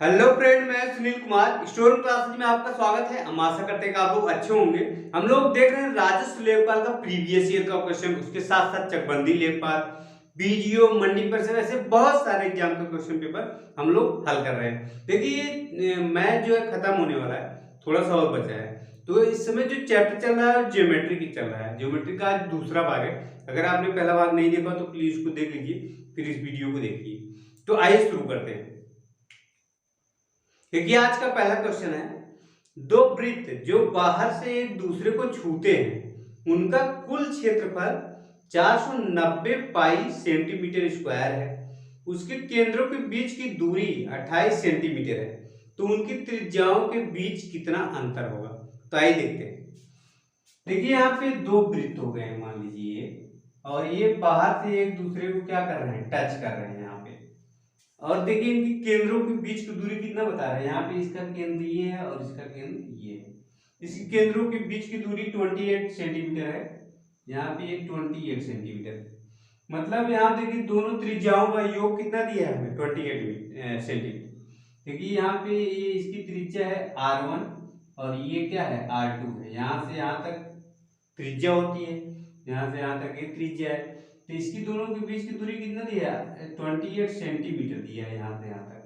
Hello friend, मैं Sunil Kumar store classes में आपका स्वागत है। हम आशा करते हैं कि आप लोग अच्छे होंगे। हम लोग देख रहे हैं राजस्व लेखपाल का प्रीवियस ईयर का क्वेश्चन, उसके साथ साथ चकबंदी लेखपाल, बीजीओ, मंडी पर से ऐसे बहुत सारे एग्जाम के क्वेश्चन पेपर हम लोग हल कर रहे हैं। देखिए मैथ जो है खत्म होने वाला है, थोड़ा सा और बचा है। तो इस समय जो चैप्टर चल रहा है ज्योमेट्री की चल रहा है। ज्योमेट्री का आज दूसरा भाग है। अगर आपने पहला भाग नहीं देखा तो प्लीज उसको देख लीजिए, फिर इस वीडियो को देखिए। तो आइए शुरू करते हैं। देखिए आज का पहला क्वेश्चन है, दो वृत्त जो बाहर से एक दूसरे को छूते हैं उनका कुल क्षेत्रफल 490 पाई सेंटीमीटर स्क्वायर है। उसके केंद्रों के बीच की दूरी 28 सेंटीमीटर है। तो उनकी त्रिज्याओं के बीच कितना अंतर होगा? तो आइए देखते हैं। देखिए यहाँ पे दो वृत्त हो गए हैं मान लीजिए, और ये बाहर से एक दूसरे को क्या कर रहे हैं, टच कर रहे हैं यहाँ पे। और देखिए इनकी केंद्रों के बीच की दूरी कितना बता रहे हैं। यहाँ पे इसका केंद्र ये है और इसका केंद्र ये है। इसकी केंद्रों के बीच की दूरी 28 सेंटीमीटर है। यहाँ पे एक 28 सेंटीमीटर, मतलब यहाँ देखिए दोनों त्रिज्याओं का योग कितना दिया है हमें, 28 सेंटीमीटर। देखिए यहाँ पे ये इसकी त्रिज्या है R1 और ये क्या है R2 है। यहाँ से यहाँ तक त्रिज्या होती है, यहाँ से यहाँ तक ये त्रिज्या है। तो इसकी दोनों के बीच की दूरी कितना दिया है, 28 सेंटीमीटर दिया है यहाँ से यहाँ तक।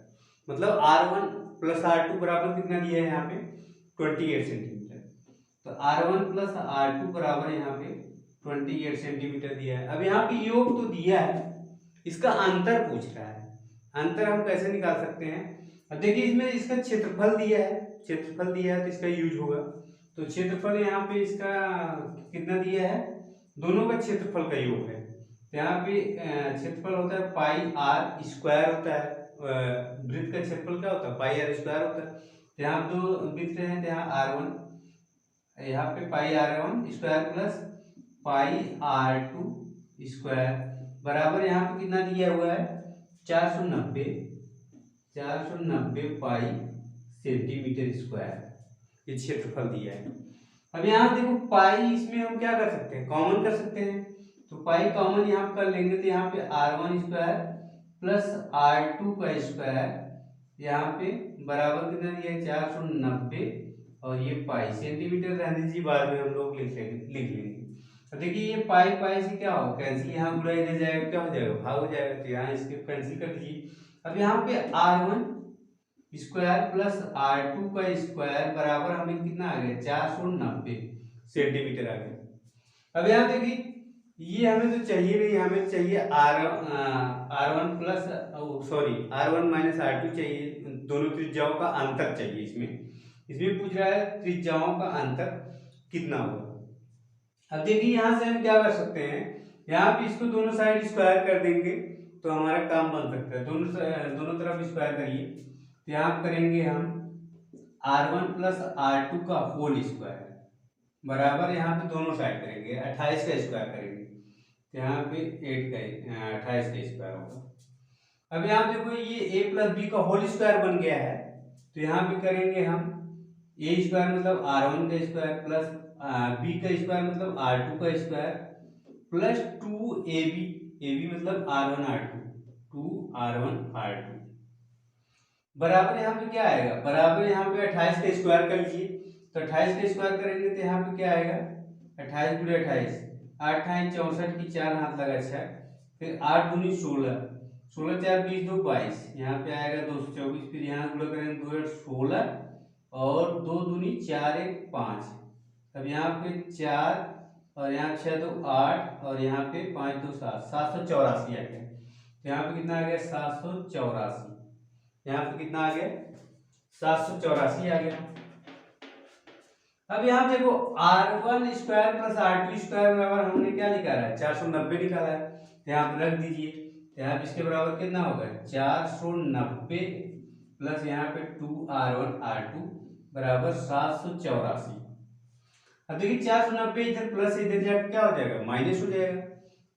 मतलब R1 प्लस R2 बराबर कितना दिया है यहाँ पे, 28 सेंटीमीटर। तो R1 प्लस R2 बराबर यहाँ पे 28 सेंटीमीटर दिया है। अब यहाँ पे योग तो दिया है, इसका अंतर पूछ रहा है। अंतर हम कैसे निकाल सकते हैं? अब देखिए इसमें इसका क्षेत्रफल दिया है, क्षेत्रफल दिया है तो इसका यूज होगा। तो क्षेत्रफल यहाँ पे इसका कितना दिया है, दोनों का क्षेत्रफल का योग है। तो यहाँ पे क्षेत्रफल होता है पाई आर स्क्वायर होता है। वृत्त का क्षेत्रफल क्या होता है, पाई आर स्क्वायर होता है। तो यहाँ दो वृत्त हैं तो यहाँ R1, यहाँ पे पाई R1 square plus pi R2 square बराबर यहाँ पे कितना दिया हुआ है, 490 पाई सेंटीमीटर स्क्वायर, ये क्षेत्रफल दिया है। अब यहाँ देखो पाई, इसमें हम क्या कर सकते हैं, कॉमन कर सकते हैं। तो पाई कॉमन यहाँ कर लेंगे तो यहाँ पे R1 स्क्वायर प्लस R2 का स्क्वायर, यहाँ पे बराबर कितना दिया है 490, और ये पाई सेंटीमीटर रहने दीजिए, बाद में हम लोग लिख लेंगे। तो देखिए ये पाई पाई से क्या हो, कैंसिल, यहाँ गुणा इधर जाएगा, क्या हो जाएगा, भाग हो जाएगा। तो यहाँ इसके कैंसिल कर दीजिए। अब यहाँ पे R1 स्क्वायर प्लस R2 का स्क्वायर बराबर हमें कितना आ गया, 490 सेंटीमीटर आ गया। अब यहाँ देखिए ये हमें तो चाहिए नहीं, हमें चाहिए R1 plus sorry R1 minus R2 चाहिए, दोनों त्रिज्याओं का अंतर चाहिए। इसमें पूछ रहा है त्रिज्याओं का अंतर कितना होगा। अब देखिए यहाँ से हम क्या कर सकते हैं, यहाँ पे इसको दोनों साइड स्क्वायर कर देंगे तो हमारा काम बन सकता है। दोनों तरफ स्क्वायर करिए, तो यहाँ करेंगे हम R1 प्लस R2 का होल स्क्वायर बराबर, यहाँ पे दोनों साइड करेंगे 28 का स्क्वायर करेंगे, तो यहाँ पे 28 का स्क्वायर होगा। अब यहाँ देखो ये a प्लस बी का होल स्क्वायर बन गया है, तो यहाँ पे करेंगे हम a स्क्वायर मतलब R1 का स्क्वायर प्लस b का स्क्वायर मतलब R2 का स्क्वायर प्लस 2ab मतलब R1 R2, 2R1 R2 बराबर यहाँ पे क्या आएगा, बराबर यहाँ पे 28 का स्क्वायर कर लीजिए। तो 28 का स्क्वायर करेंगे तो यहाँ पे क्या आएगा, 28 गुणे 28, 8 64 की 4 हाथ लगा 6, फिर 8 दूनी 16, 16 4 20 2 22, यहाँ पे आएगा 224, फिर यहाँ गुणा करेंगे 2 8 16 और 2 दूनी 4 1 5, अब यहाँ पे 4 और यहाँ 6 2 8 और यहाँ पे 5 2 7, 784 आ गया। तो यहाँ पे कितना आ गया, 784, यहाँ पे कितना आ गया, 784 आ गया। अब यहाँ देखो R1 square plus R2 square बराबर हमने क्या निकाला है, 490 निकाला है। तो यहाँ पे रख दीजिए, यहाँ पे इसके बराबर कितना होगा, 490 प्लस यहाँ पे 2R1 R2 बराबर 784। अब देखिए 490 इधर प्लस इधर जाकर क्या हो जाएगा, माइनस हो जाएगा।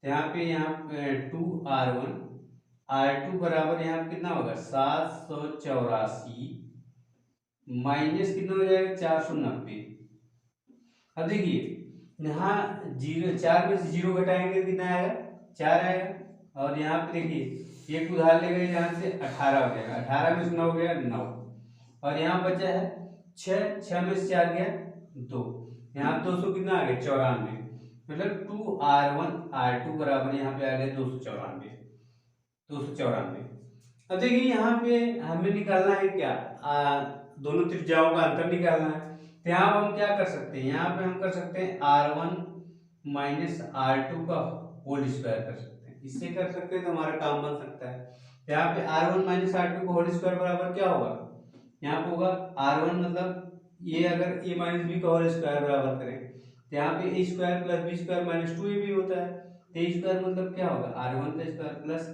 तो यहाँ पे 2R1 R2 बराबर यहाँ पे कितना होगा, 784 माइनस कितना हो जाएगा, 490। अब देखिए यहाँ जीरो, 4 में से 0 घटाएंगे कितना आएगा, 4 आएगा। और यहाँ पे देखिए एक उधार ले गए यहाँ से 18 हो जाएगा, 18 में से 9 गया 9, और यहाँ बचा है 6, 6 में से 4 गया 2, यहाँ 200 कितना आ गया 94, मतलब 2r1r2 बराबर यहाँ पे आ गया 294, 294। अब देखिए यहाँ पे हमें निकालना है क्या, दोनों त्रिज्याओं का अंतर निकालना है। तो यहाँ पर हम क्या कर सकते हैं, यहाँ पे हम कर सकते हैं r1 माइनस r2 का होल स्क्वायर कर सकते हैं, इससे कर सकते हैं तो हमारा काम बन सकता है। तो यहाँ पे r1 माइनस r2 का होल स्क्वायर बराबर क्या होगा, यहाँ पे होगा r1 मतलब ये अगर a माइनस बी का होल स्क्वायर बराबर करें तो यहाँ पे a square plus B square minus 2ab होता है। तो a स्क्वायर मतलब क्या होगा r1 का स्क्वायर प्लस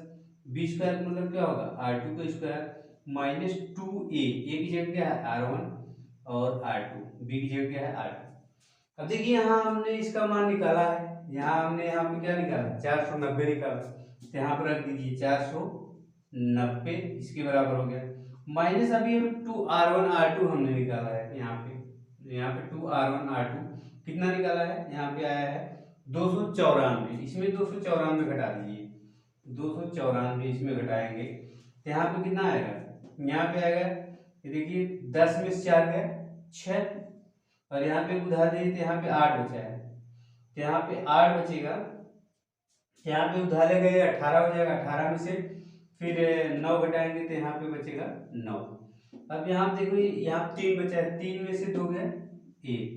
बी स्क्वायर मतलब क्या होगा r2 का स्क्वायर माइनस 2a, a की जगह क्या है r1 और r2, b की जगह क्या है r2। अब देखिए यहाँ हमने इसका मान निकाला है, यहाँ हमने यहाँ पे क्या निकाला 490 निकाला, तो यहाँ पर रख दीजिए 490 इसके बराबर हो गया, माइनस अभी हम 2r1r2 हमने निकाला है यहाँ पे 2r1r2 कितना निकाला है, यहाँ पे आया है 294, इसमें 294 घटा दीजिए, 294 इसमें घटाएंगे तो यहाँ पे कितना आएगा, यहाँ पे आएगा ये देखिए 10 में से 4 गया 6, और यहाँ पे उधार दे तो यहाँ पे 8 बचा है, तो यहाँ पे 8 बचेगा, यहाँ पे उधार ले गए 18 हो जाएगा, 18 में से फिर 9 घटाएंगे तो यहाँ पे बचेगा 9। अब यहाँ देखो यहाँ 3 बचा है, 3 में से 2 गया 1,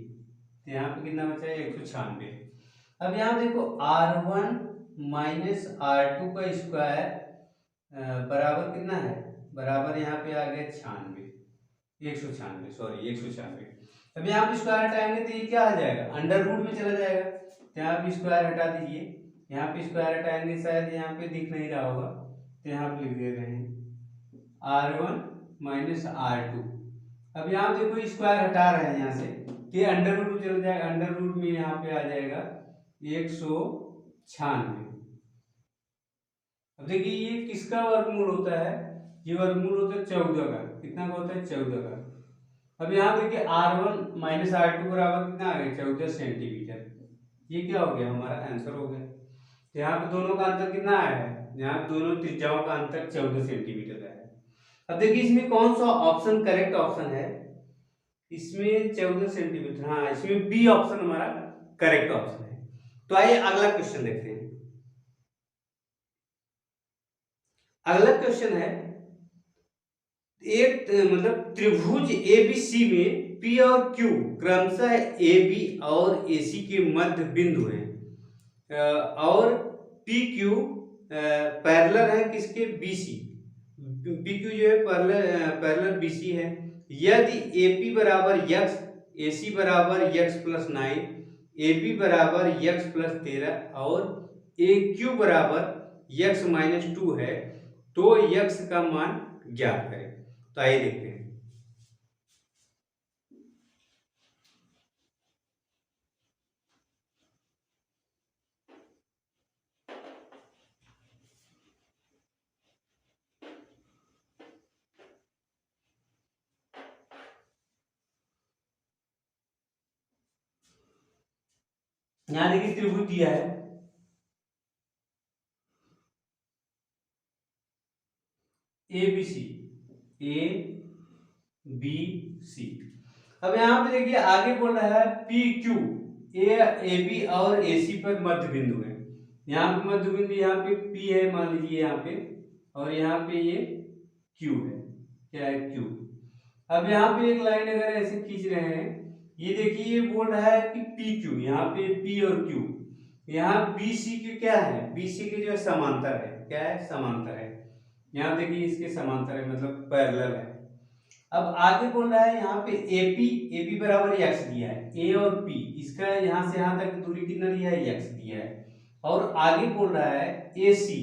तो यहाँ पे कितना बचा है 196। अब यहाँ देखो r1 माइनस r2 का स्क्वायर बराबर कितना है, बराबर यहाँ पे आ गया 196। अब यहाँ पे स्क्वायर हटाएंगे तो ये क्या आ जाएगा अंडर रूट में चला जाएगा, तो यहाँ पे स्क्वायर हटा दीजिए, यहाँ पे स्क्वायर हटाएंगे शायद यहाँ पे दिख नहीं रहा होगा तो यहाँ पे लिख दे रहे हैं r1 माइनस r2। अब यहाँ देखो स्क्वायर हटा रहे हैं यहाँ से कि अंडर रूट में चला जाएगा, अंडर रूट में यहाँ पे आ जाएगा 196। अब देखिए ये किसका वर्गमूल होता है, ये वर्गमूल होता है 14 का, कितना का होता है 14 का। अब यहाँ देखिए r1 माइनस r2 बराबर कितना आ गया 14 सेंटीमीटर, ये क्या हो गया हमारा आंसर हो गया। तो यहाँ पे दोनों का अंतर कितना आया है, यहाँ दोनों त्रिज्याओं का अंतर 14 सेंटीमीटर का है। अब देखिए इसमें कौन सा ऑप्शन करेक्ट ऑप्शन है, इसमें 14 सेंटीमीटर, हाँ इसमें बी ऑप्शन हमारा करेक्ट ऑप्शन है। तो आइए अगला क्वेश्चन देखते हैं। अगला क्वेश्चन है एक मतलब त्रिभुज एबीसी में पी और क्यू क्रमशः ए बी और ए सी के मध्य बिंदु हैं और पी क्यू पैरेलल है किसके बीसी, पी क्यू जो है पैरेलल बीसी है। यदि ए पी बराबर यक्स, ए सी बराबर यक्स प्लस 9, ए बी बराबर यक्स प्लस 13 और ए क्यू बराबर यक्स माइनस 2 है तो यक्स का मान ज्ञात करें। तो आइए देखते हैं। यहां देखिए त्रिभुज दिया है A B C, A B C. अब यहाँ पे देखिए आगे बोल रहा है पी क्यू, ए बी और ए सी पर मध्य बिंदु है। यहाँ पे मध्य बिंदु यहाँ पे पी है मान लीजिए यहाँ पे, और यहाँ पे ये क्यू है, क्या है क्यू। अब यहाँ पे एक लाइन अगर ऐसे खींच रहे हैं, ये देखिए ये बोल रहा है कि पी क्यू, यहाँ पे पी और क्यू, यहाँ बी सी क्यू क्या है, बी सी के जो है समांतर है, क्या है समांतर है। यहाँ देखिए इसके समांतर है मतलब पैरेलल है। अब आगे बोल रहा है यहाँ पे एपी बराबर एक्स दिया है, ए और पी इसका यहाँ से यहाँ तक दूरी कितना दिया है एक्स दिया है। और आगे बोल रहा है एसी,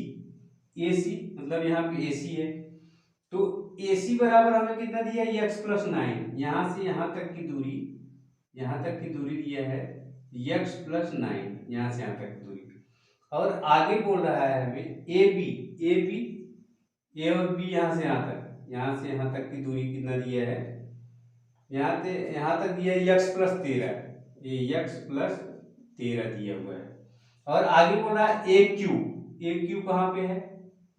एसी मतलब यहाँ पे एसी है, तो एसी बराबर हमें कितना दिया है एक्स प्लस 9, यहाँ से यहाँ तक की दूरी, यहाँ तक की दूरी दिया है एक्स प्लस 9, यहाँ से यहाँ तक की दूरी। और आगे बोल रहा है हमें ए बी, ए और बी यहाँ से यहाँ तक, यहाँ से यहाँ तक की दूरी कितना दिया है, यहाँ से यहाँ तक दिया है यक्स प्लस 13, ये यक्स प्लस 13 दिया हुआ है। और आगे बोल रहा है ए क्यू कहाँ पे है,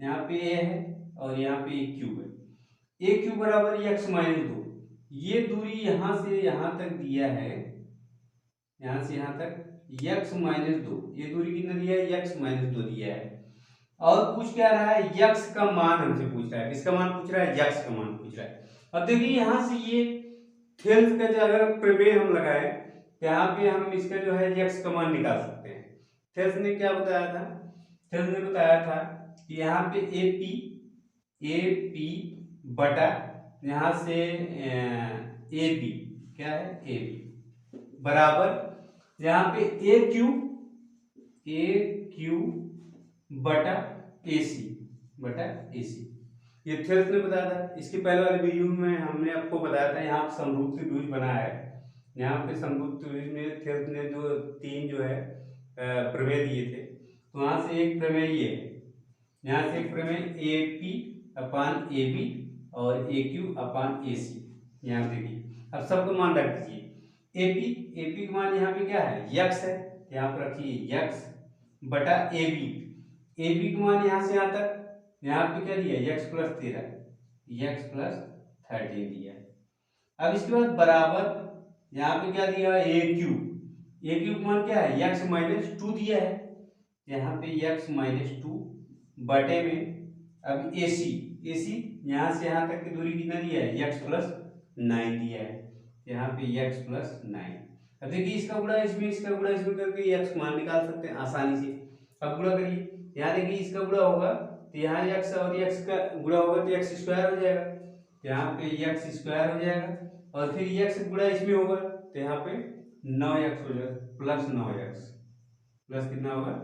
यहाँ पे ए है और यहाँ पे ए क्यूब है। ए क्यूब बराबर एक्स माइनस 2, ये दूरी यहाँ से यहाँ तक दिया है, यहाँ से यहाँ तक x माइनस 2, ये दूरी कितना दिया है, x माइनस 2 दिया है। और पूछ क्या रहा है, x का मान हमसे पूछ रहा है। किसका मान पूछ रहा है, x का मान पूछ रहा है। अब देखिए यहाँ से ये थेल्स का जो अगर प्रमेय हम लगाए तो यहाँ पे हम इसका जो है x का मान निकाल सकते हैं। थेल्स ने क्या बताया था, थेल्स ने बताया था कि यहाँ पे ए पी बटा यहाँ से ए बी, क्या है ए बी बराबर यहाँ पे ए क्यू बटा ए सी, ये थेल्स ने बताया था। इसके पहले वाले वीडियो में हमने आपको बताया था यहाँ समरूप त्रिभुज बना है। यहाँ पे समरूप त्रिभुज में थेल्स ने जो तीन जो है प्रमेय दिए थे, तो वहां से एक प्रमेय ये है, यहाँ से एक प्रमेय A P upon A B और ए क्यू अपान ए सी। यहाँ देखिए अब सबको मान रख दीजिए। ए पी का मान यहाँ पे क्या है, यक्स है, यहाँ पर रखिए यक्स बटा ए बी का मान यहाँ से यहाँ तक, यहाँ पे क्या दिया, यक्स प्लस 13, यक्स प्लस 13 दिया। अब इसके बाद बराबर यहाँ पे क्या दिया, ए क्यू का मान क्या है, यक्स माइनस 2 दिया है, यहाँ पे यक्स माइनस 2 बटे में अब ए सी यहाँ से यहाँ तक की दूरी कितना दिया है, यक्स प्लस 9 दिया है, यहाँ पे यक्स प्लस 9। अब देखिए इसका गुणा इसमें, इसका गुणा इसमें करके यक्स मान निकाल सकते हैं आसानी से। अब गुणा करिए, यहाँ देखिए इसका गुणा होगा तो यहाँ यक्स और यक्स का गुणा होगा तो एक्स स्क्वायर हो जाएगा, यहाँ पे यक्स स्क्वायर हो जाएगा, और फिर यक्स गुणा इसमें होगा तो यहाँ पे 9x हो जाएगा, प्लस 9x, प्लस कितना होगा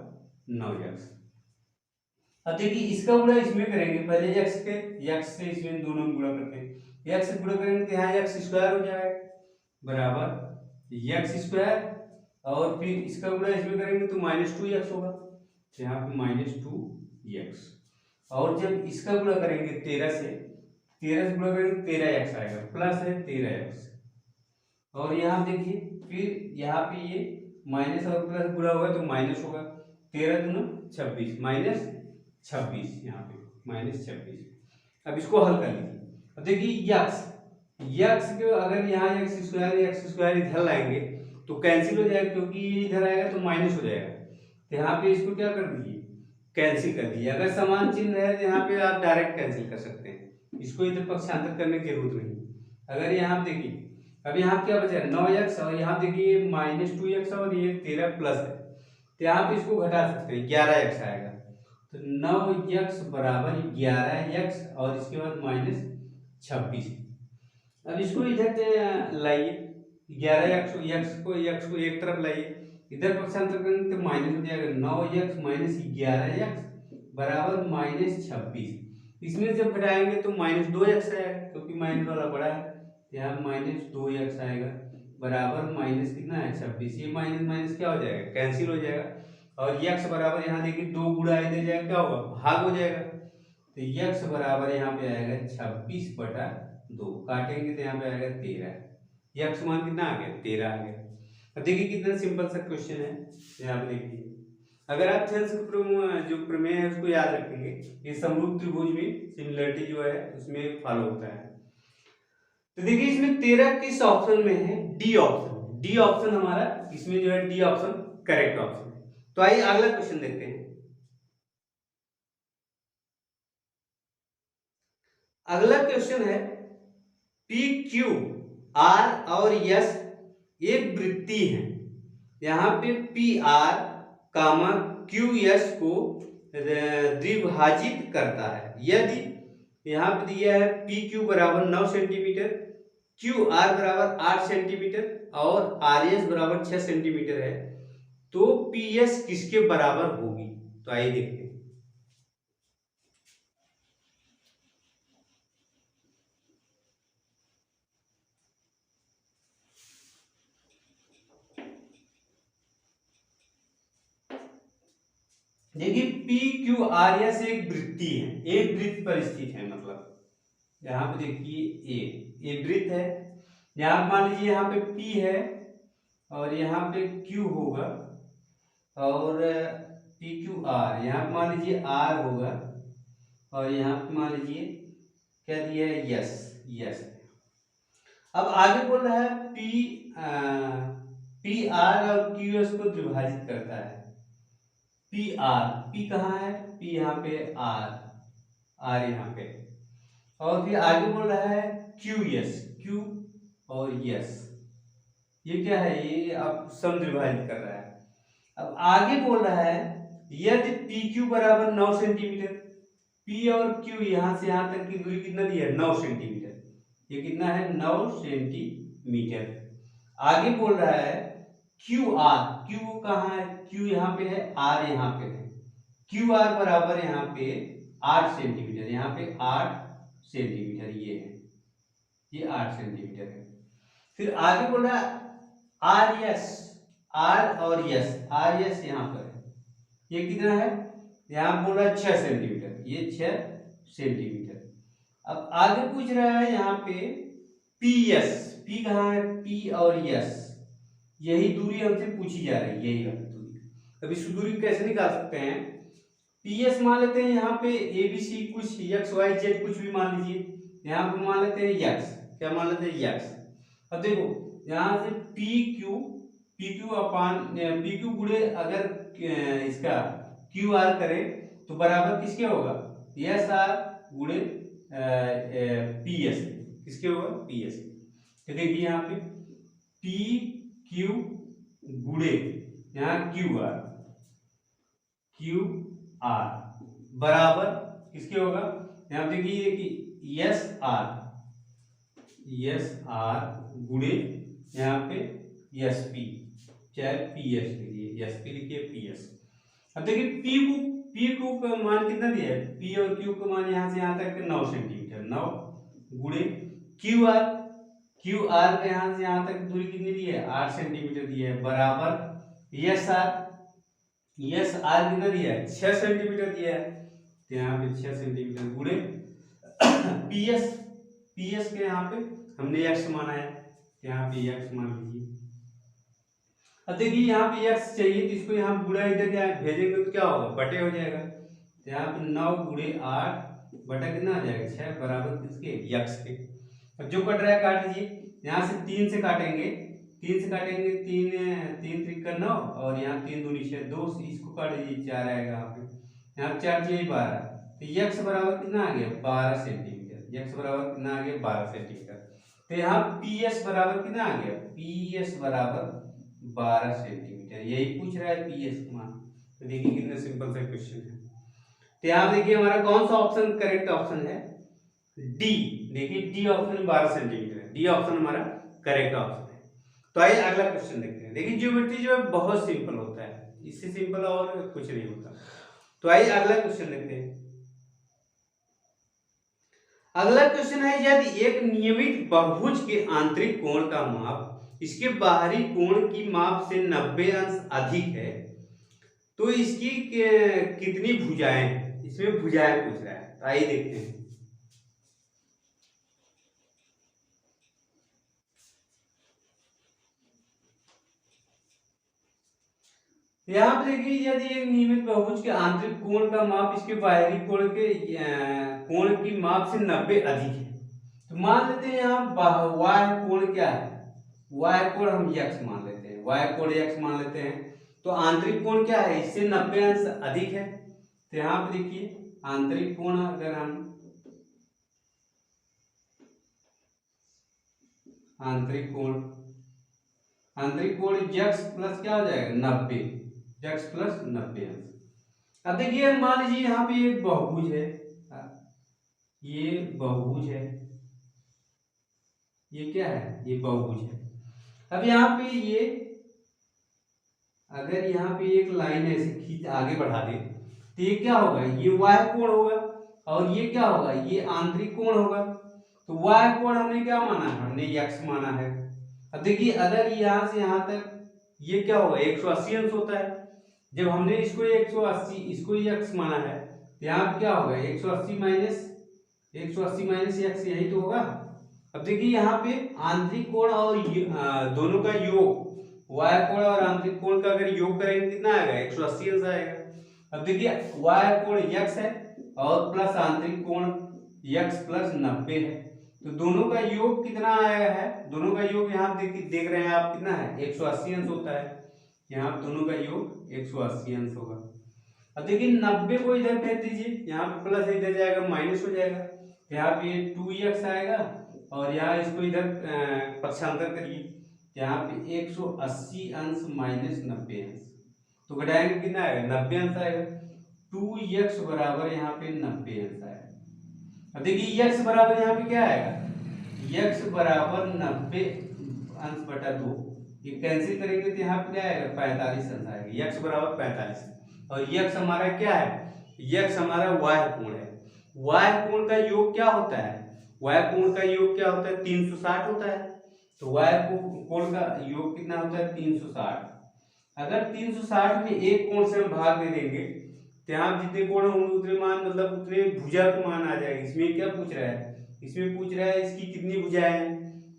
9x। अब देखिए इसका गुणा इसमें करेंगे, पहले x से इसमें दोनों में गुणा करते हैं, x से गुणा करेंगे तो यहाँ x स्क्वायर हो जाएगा बराबर x स्क्वायर, और फिर इसका गुणा इसमें करेंगे तो -2x होगा, तो यहाँ पे -2x, और जब इसका गुणा करेंगे 13 से गुणा करेंगे 13x आएगा, प्लस है 13x, और यहाँ देखिए फिर यहाँ पे ये माइनस और प्लस गुणा होगा तो माइनस होगा, 13 दूना 26, -26, यहाँ पे -26। अब इसको हल कर लीजिए। अब देखिए यक्स के अगर यहाँ एक्स स्क्वायर इधर लाएंगे तो कैंसिल हो जाएगा, क्योंकि ये इधर आएगा तो माइनस हो जाएगा, तो यहाँ पे इसको क्या कर दीजिए, कैंसिल कर दीजिए। अगर समान चिन्ह है तो यहाँ पे आप डायरेक्ट कैंसिल कर सकते हैं, इसको इधर पक्षांतर करने की जरूरत नहीं। अगर यहाँ देखिए अब यहाँ क्या बचा है 9x, और यहाँ देखिए -2x और ये 13 प्लस है, तो यहाँ पे इसको घटा सकते हैं, 11x आएगा, तो 9x बराबर 11x और इसके बाद -26। अब इसको इधर लाइए, 11x को एक तरफ लाइए, इधर पक्षांतर करेंगे तो माइनस हो जाएगा, 9x माइनस 11x बराबर -26। इसमें जब घटाएंगे तो -2x आएगा, क्योंकि माइनस वाला बड़ा है, यहाँ -2x आएगा बराबर माइनस कितना है 26। ये माइनस माइनस क्या हो जाएगा, कैंसिल हो जाएगा, और x बराबर यहाँ देखिए 2 गुणा इधर जाएगा क्या होगा, भाग हो जाएगा, तो x बराबर यहाँ पे आएगा 26/2, काटेंगे तो यहाँ पे आएगा 13, x मान कितना आ गया 13 आ गया। अब देखिए कितना सिंपल सा क्वेश्चन है, यहाँ पे देखिए अगर आप थेल्स जो प्रमेय है उसको याद रखेंगे, ये समरूप त्रिभुज में सिमिलरिटी जो है उसमें फॉलो होता है। तो देखिए इसमें 13 किस ऑप्शन में है, डी ऑप्शन हमारा इसमें जो है डी ऑप्शन करेक्ट ऑप्शन है। तो आइए अगला क्वेश्चन देखते हैं। अगला क्वेश्चन है पी क्यू आर और यस एक वृत्ति है, यहाँ पे पी आर कामा क्यू यस को द्विभाजित करता है। यदि यहाँ पे दिया है पी क्यू बराबर 9 सेंटीमीटर, क्यू आर बराबर 8 सेंटीमीटर और आर एस बराबर 6 सेंटीमीटर है, तो पी एस किसके बराबर होगी। तो आइए देखते हैं। देखिए पी क्यू आर एस एक वृत्ति है, एक वृत्त पर स्थित है, मतलब यहाँ पे देखिए ए वृत्त है, यहाँ मान लीजिए यहाँ पे P है और यहाँ पे Q होगा, और PQR यहाँ मान लीजिए R होगा, और यहाँ पे मान लीजिए क्या दिया है, यस यस। अब आगे बोल रहा है पी आर और क्यू एस को विभाजित करता है। पी आर, पी कहाँ है, पी यहाँ पे, आर यहाँ पे, और फिर आगे बोल रहा है क्यू एस, क्यू और यस, ये क्या है, ये अब सम विभाजित कर रहा है। अब आगे बोल रहा है यदि पी क्यू बराबर 9 सेंटीमीटर, पी और क्यू यहाँ से यहाँ तक की दूरी कितना दी है, 9 सेंटीमीटर, ये कितना है, 9 सेंटीमीटर। आगे बोल रहा है क्यू आर, क्यू कहाँ है, क्यू यहाँ पे है, आर यहाँ पे है, क्यू आर बराबर यहाँ पे 8 सेंटीमीटर, यहाँ पे 8 सेंटीमीटर ये है, ये 8 सेंटीमीटर है। फिर आगे बोल रहा है आर एस, आर और यस, आर एस यहाँ पर है, ये कितना है, यहाँ बोल रहा है 6 सेंटीमीटर, ये 6 सेंटीमीटर। अब आगे पूछ रहा है यहाँ पे पी एस, पी कहाँ है, पी और यस, यही दूरी हमसे पूछी जा रही है, यही वाली दूरी। अब इस दूरी कैसे निकाल सकते हैं, पी एस मान लेते हैं यहाँ पे ए बी सी कुछ एक्स वाई जेड कुछ भी मान लीजिए, यहाँ पे मान लेते हैं एक्स, क्या मान लेते हैं एक्स। अब देखो यहाँ से पी क्यू अपान पी क्यू गुणे अगर इसका क्यू आर करें तो बराबर किसके होगा, एस आर गुणे पी एस, किसके होगा, पी एस। तो देखिए यहाँ पे पी क्यू गुणे यहाँ क्यू आर बराबर किसके होगा, यहाँ देखिए कि एस आर गुणे यहाँ पे एस पी, चाहे पी एस लिखिए, एस पी लिखिए, पी एस। अब देखिए पी क्यू का मान कितना दिया है, पी और क्यू का मान यहाँ से यहाँ तक 9 सेंटीमीटर, 9 गुणे क्यू आर का यहाँ से यहाँ तक दूरी कितनी दी है, 8 सेंटीमीटर दी है, बराबर एस आर कितना दिया है, 6 सेंटीमीटर दिया है, तो यहाँ पे 6 सेंटीमीटर गुणे पी एस के यहाँ पे हमने एक्स माना है, यहाँ पे एक्स मान लीजिए। अब देखिए यहाँ पे एक्स चाहिए तो इसको यहाँ गुणा इधर क्या भेजेंगे तो क्या होगा, बटे हो जाएगा, तो यहाँ पे 9 गुणे 8 बटा कितना आ जाएगा, 6 बराबर किसके, एक्स के। अब जो कट रहा है काट दीजिए, यहाँ से 3 से काटेंगे, 3 त्रिक 9 और यहाँ 3 दूनी 6, 2 इसको काट दीजिए, 4 आएगा यहाँ पे, यहाँ 4 चाहिए 12, तो एक्स बराबर कितना आ गया, 12 सेंटीमीटर, एक्स बराबर कितना आ गया, 12 सेंटीमीटर। तो यहाँ पी एस बराबर कितना आ गया, पी एस बराबर 12 सेंटीमीटर, यही पूछ रहा है पी एस का मान। तो देखिए कितना सिंपल सा क्वेश्चन है। तो यहाँ देखिए हमारा कौन सा ऑप्शन करेक्ट ऑप्शन है, डी। देखिए डी ऑप्शन 12 सेंटीमीटर है, डी ऑप्शन हमारा करेक्ट ऑप्शन है। तो आइए अगला क्वेश्चन देखते हैं। देखिए ज्योमेट्री जो है बहुत सिंपल होता है, इससे सिंपल और कुछ नहीं होता। तो आइए अगला क्वेश्चन देखते हैं। अगला क्वेश्चन है यदि एक नियमित बहुभुज के आंतरिक कोण का माप इसके बाहरी कोण की माप से 90 अंश अधिक है तो इसकी कितनी भुजाएं हैं, इसमें भुजाएं पूछ रहा है। तो आइए देखते हैं। यहाँ पे देखिए यदि एक नियमित बहुभुज के आंतरिक कोण का माप इसके बाहरी कोण की माप से 90 अधिक है, तो मान लेते हैं यहाँ वाय कोण क्या है, वाय कोण हम x मान लेते हैं, वाय कोण x मान लेते हैं, तो आंतरिक कोण क्या है, इससे 90 अंश अधिक है। तो यहाँ पे देखिए आंतरिक कोण अगर हम आंतरिक कोण x प्लस क्या हो जाएगा 90, x प्लस 90 अंश। अब देखिए मान लीजिए यहाँ पे एक बहुभुज है, ये बहुभुज है, ये क्या है, ये बहुभुज है। अब यहाँ पे ये अगर यहाँ पे एक लाइन ऐसे खींच आगे बढ़ा दे तो ये क्या होगा, ये y कोण होगा और ये क्या होगा, ये आंतरिक कोण होगा। तो y कोण हमने क्या माना है, हमने x माना है। अब देखिए अगर यहाँ से यहाँ तक ये क्या होगा, 180 अंश होता है। जब हमने इसको 180 इसको x माना है तो यहाँ पे क्या होगा, 180 माइनस x, यही तो होगा। अब देखिए यहाँ पे आंतरिक कोण और दोनों का योग, y कोण और आंतरिक कोण का अगर योग करेंगे कितना आएगा, 180 अंश आएगा। अब देखिए y कोण x है और प्लस आंतरिक कोण x प्लस 90 है। तो दोनों का योग कितना आया है, दोनों का योग यहाँ देख रहे हैं आप कितना है, 180 अंश होता है। यहाँ दोनों का योग 180 अंश होगा। अब देखिए 90 को इधर भेज दीजिए, यहाँ पे प्लस इधर जाएगा माइनस हो जाएगा, यहाँ पे 2x आएगा और यहाँ इसको इधर पक्षांतर करिए, यहाँ पे 180 अंश माइनस 90 अंश, तो घटाएंगे कितना आएगा 90 अंश आएगा। 2x बराबर यहाँ पे 90 अंश आएगा। अब देखिए x बराबर यहाँ पे क्या आएगा, x बराबर 90 अंश बटा 2, ये कैंसिल करेंगे तो यहाँ पे क्या आएगा 45 अंश आएगा, x बराबर 45। और x हमारा क्या है, x हमारा y कोण है। y कोण का योग क्या होता है, y कोण का योग क्या होता है 360 होता है। तो y कोण का योग कितना होता है 360। अगर 360 में एक कोण से हम भाग दे देंगे तो यहाँ जितने कोण होंगे उतने मान, मतलब उतने भुजा का मान आ जाएगा। इसमें क्या पूछ रहा है, इसमें पूछ रहा है इसकी कितनी भुजाएं हैं,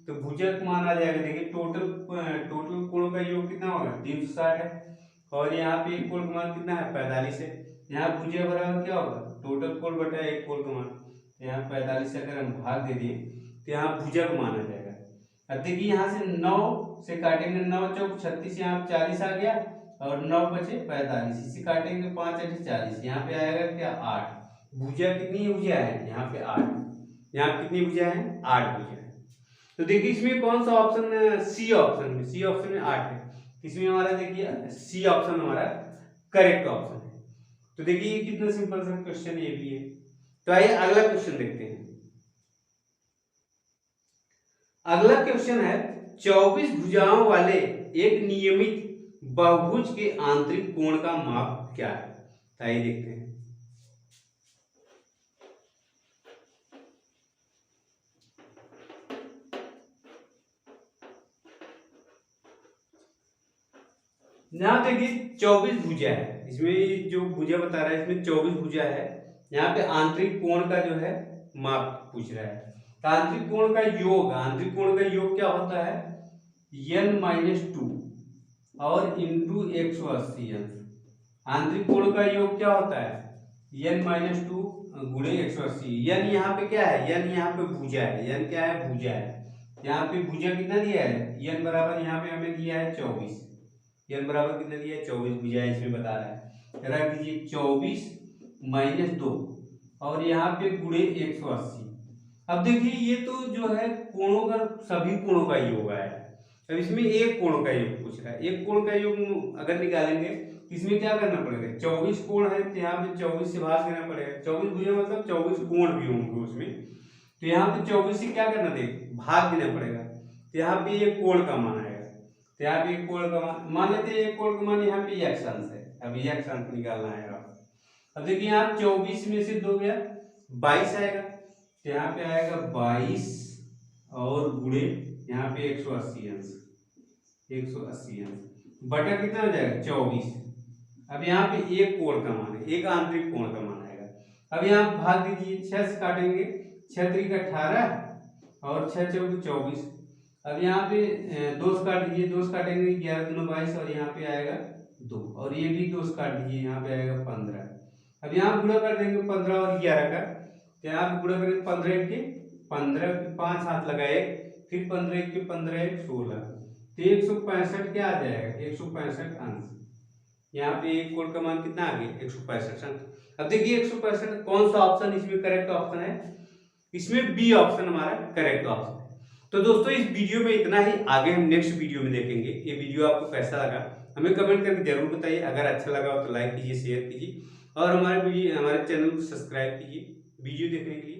तो भुजा का मान आ जाएगा। देखिए टोटल कोणों का योग कितना होगा 360 है और यहाँ पे एक कोण का मान कितना है 45 है। यहाँ भुजा बराबर क्या होगा टोटल कोण बटा एक कोण का मान, तो यहाँ 45 से अगर हम भाग दे दें तो यहाँ भुजा का मान आ जाएगा। अब देखिए यहाँ से 9 से काटेंगे, 9 चौक 36, यहाँ 40 आ गया और 9 बचे 45, इसे काटेंगे 5 8 40, यहाँ पे आएगा क्या 8। भुजा कितनी भुजा है यहाँ पे 8, यहाँ पे कितनी भुजा है 8 भुजा है। तो देखिए इसमें कौन सा ऑप्शन, सी ऑप्शन में, सी ऑप्शन में 8 है, इसमें हमारा देखिए सी ऑप्शन हमारा करेक्ट ऑप्शन है। तो देखिए ये कितना सिंपल सा क्वेश्चन ये भी है। तो आइए अगला क्वेश्चन देखते हैं। अगला क्वेश्चन है 24 भुजाओं वाले एक नियमित बहुभुज के आंतरिक कोण का माप क्या है, तो आइए देखते हैं। यहाँ देखिए 24 भुजा है, इसमें जो भुजा बता रहा है इसमें 24 भुजा है। यहाँ पे आंतरिक कोण का जो है माप पूछ रहा है। तो आंतरिक कोण का योग, आंतरिक कोण का योग क्या होता है n-2 और इंटू 180 अंश। आंतरिक कोण का योग क्या होता है n-2 गुणे 180। n यहाँ पे क्या है, n यहाँ पे भुजा है, n क्या है भुजा है। यहाँ पे भुजा कितना दिया है n बराबर यहाँ पे हमें दिया है 24, n बराबर कितना दिया है 24 भुजा है, इसमें बता रहा है। रख दीजिए 24 माइनस 2 और यहाँ पे गुणे 180। अब देखिए ये तो जो है कोणों का, सभी कोणों का योग है। अब इसमें एक कोण का योग पूछ रहा है, एक कोण का योग अगर निकालेंगे इसमें क्या करना पड़ेगा, 24 कोण है तो यहाँ पे 24 से भाग देना पड़ेगा। 24 भुजा मतलब 24 कोण भी होंगे उसमें, तो यहाँ पे 24 से क्या करना दे भाग देना पड़ेगा, तो यहाँ पे एक कोण का मान आएगा। तो यहाँ पे एक कोण का मान लेते हैं, एक कोण का मान यहाँ पे x अंश है, अभी x अंश निकालना है। अब देखिए यहाँ 24 में से 2 गया 22 आएगा, तो यहाँ पे आएगा 22 और गुणे यहाँ पे 180 अंश, 180 अंश बटा कितना हो जाएगा 24। अब यहाँ पे एक कोण का मान है, एक आंतरिक कोण का मान आएगा। अब यहाँ भाग दीजिए, 6 से काटेंगे, 6 त्रिक 18 और 6 चौक 24। अब यहाँ पे 2 से काट दीजिए, 2 से काटेंगे 11 दूनी 22 और यहाँ पे आएगा 2 और ये भी 2 से काट दीजिए, यहाँ पे आएगा 15। अब यहाँ गुणा कर देंगे 15 और 11 का, तो यहाँ पे गुणा करेंगे 15 के 15 5 हाथ लगाए, फिर 15 के 15 16, तो 165 क्या आ जाएगा 165 अंश। यहाँ पे एक कोण का मान कितना आ गया 165 अंश। अब देखिए 165 कौन सा ऑप्शन इसमें करेक्ट ऑप्शन है, इसमें बी ऑप्शन हमारा करेक्ट ऑप्शन है। तो दोस्तों इस वीडियो में इतना ही, आगे हम नेक्स्ट वीडियो में देखेंगे। ये वीडियो आपको कैसा लगा हमें कमेंट करके जरूर बताइए, अगर अच्छा लगा हो तो लाइक कीजिए, शेयर कीजिए और हमारे चैनल को सब्सक्राइब कीजिए। वीडियो देखने के लिए